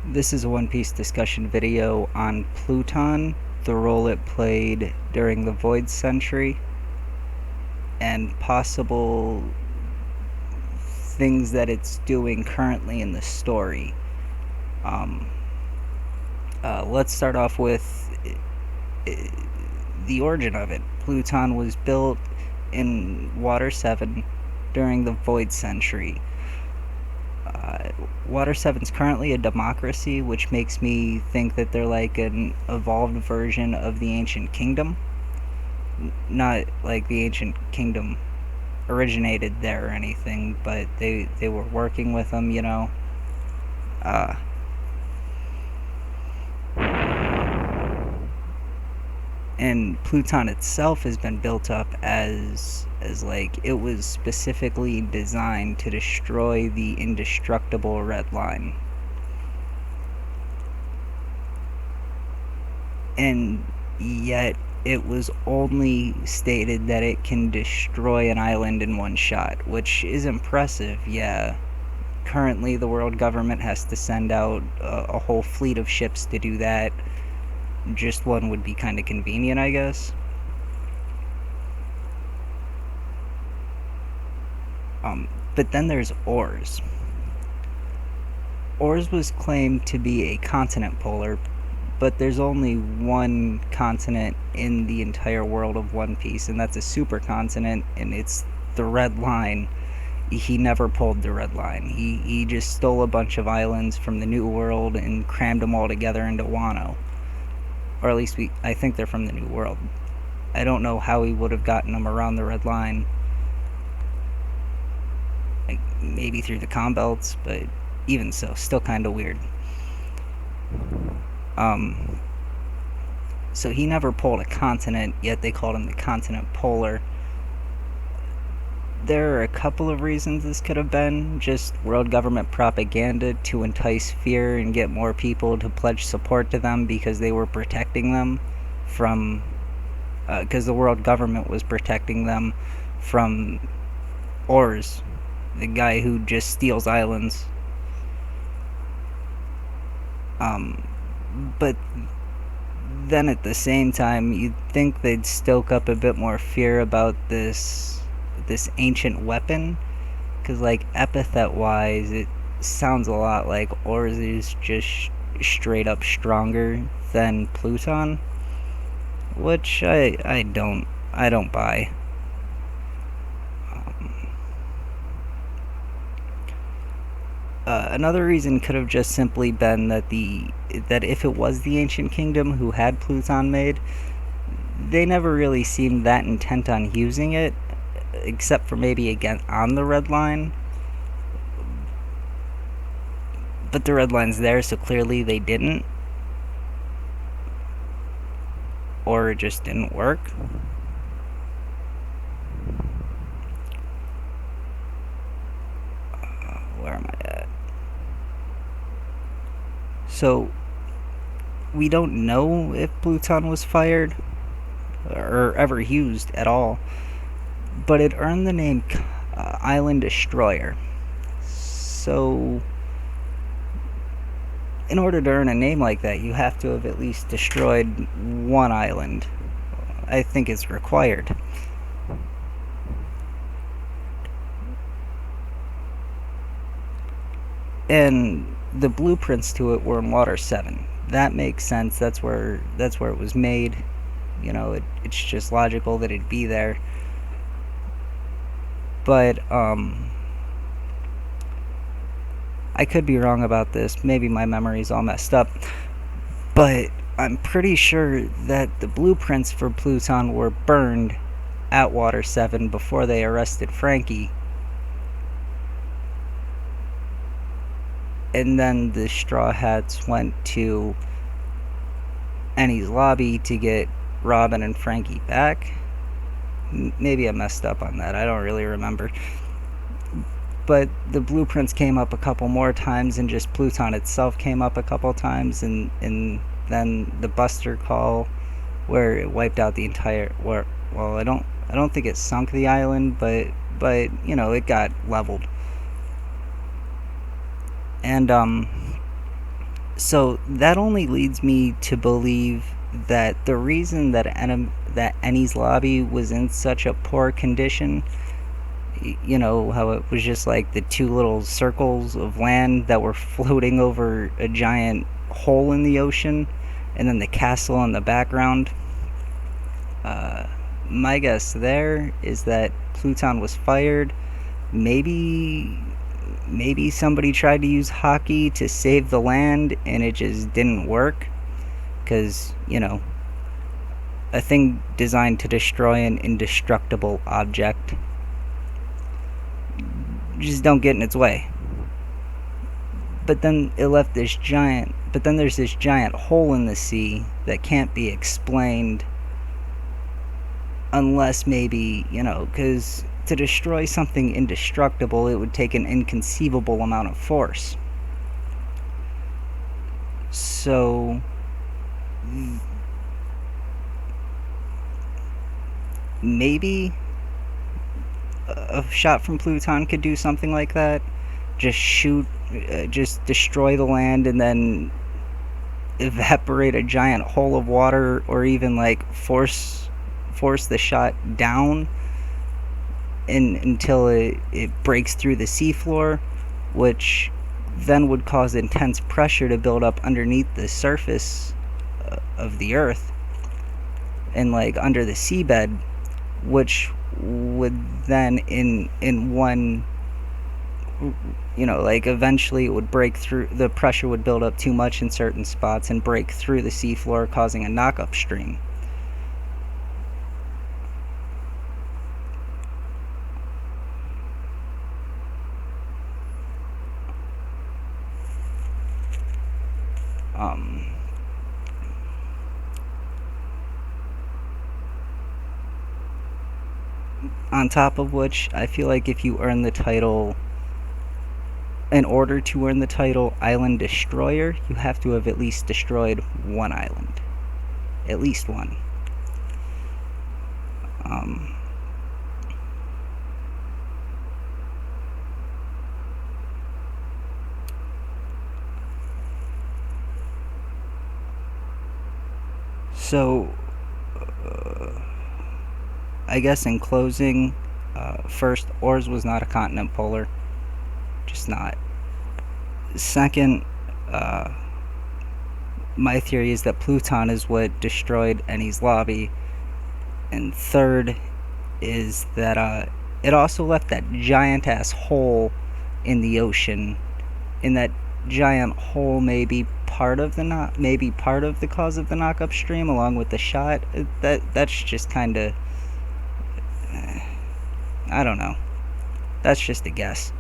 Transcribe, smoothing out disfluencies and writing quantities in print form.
This is a One Piece discussion video on Pluton, the role it played during the Void Century, and possible things that it's doing currently in the story. Um, let's start off with the origin of it. Pluton was built in Water 7 during the Void Century. Water 7 is currently a democracy, which makes me think that they're like an evolved version of the Ancient Kingdom. Not like the Ancient Kingdom originated there or anything, but they were working with them, you know. Uh, and Pluton itself has been built up as like it was specifically designed to destroy the indestructible Red Line. And yet it was only stated that it can destroy an island in one shot, which is impressive, yeah. Currently, the world government has to send out a whole fleet of ships to do that. Just one would be kind of convenient, I guess. But then there's Ors. Ors was claimed to be a continent polar, but there's only one continent in the entire world of One Piece, and that's a supercontinent, and it's the Red Line. He never pulled the Red Line. He just stole a bunch of islands from the New World and crammed them all together into Wano. Or at least I think they're from the New World. I don't know how he would have gotten them around the Red Line. Like, maybe through the comm belts, but even so, still kind of weird. Um, so he never pulled a continent, yet they called him the continent polar. There are a couple of reasons this could have been just world government propaganda to entice fear and get more people to pledge support to them because they were protecting them from because the world government was protecting them from Ors, the guy who just steals islands. But then at the same time, you'd think they'd stoke up a bit more fear about this ancient weapon, because like epithet wise, it sounds a lot like Ors is just straight up stronger than Pluton, which I don't buy. Another reason could have just simply been that if it was the Ancient Kingdom who had Pluton made, they never really seemed that intent on using it, except for maybe again on the Red Line. But the Red Line's there, so clearly they didn't, or it just didn't work. Where am I at? So we don't know if Pluton was fired or ever used at all, but it earned the name Island Destroyer. So in order to earn a name like that, you have to have at least destroyed one island. I think it's required. And the blueprints to it were in Water 7. That makes sense. That's where it was made. You know, it's just logical that it'd be there. But I could be wrong about this. Maybe my memory's all messed up. But I'm pretty sure that the blueprints for Pluton were burned at Water 7 before they arrested Frankie. And then the Straw Hats went to Enies Lobby to get Robin and Frankie back. Maybe I messed up on that. I don't really remember. But the blueprints came up a couple more times, and just Pluton itself came up a couple times, and then the Buster call, where it wiped out the entire. Well, I don't think it sunk the island, but you know, it got leveled. And So that only leads me to believe that the reason that that Ennie's lobby was in such a poor condition, you know, how it was just like the two little circles of land that were floating over a giant hole in the ocean, and then the castle in the background. Uh, my guess there is that Pluton was fired. Maybe somebody tried to use hockey to save the land and it just didn't work because, you know, a thing designed to destroy an indestructible object just don't get in its way. But then it left this giant, but then there's this giant hole in the sea that can't be explained unless maybe, you know, because to destroy something indestructible, it would take an inconceivable amount of force. So maybe a shot from Pluton could do something like that. Just shoot, just destroy the land and then evaporate a giant hole of water, or even like force the shot down until it breaks through the seafloor, which then would cause intense pressure to build up underneath the surface of the earth and like under the seabed, which would then in one, you know, like eventually it would break through, the pressure would build up too much in certain spots and break through the seafloor, causing a knock-up stream. um on top of which, I feel like if you earn the title, in order to earn the title Island Destroyer, you have to have at least destroyed one island. At least one. Um, so, I guess in closing, first, Ors was not a continent polar. Just not. Second, uh, my theory is that Pluton is what destroyed Ennie's lobby. And third is that it also left that giant ass hole in the ocean. And that giant hole may be part of the maybe part of the cause of the knock up stream, along with the shot. That's just kind of, I don't know. That's just a guess.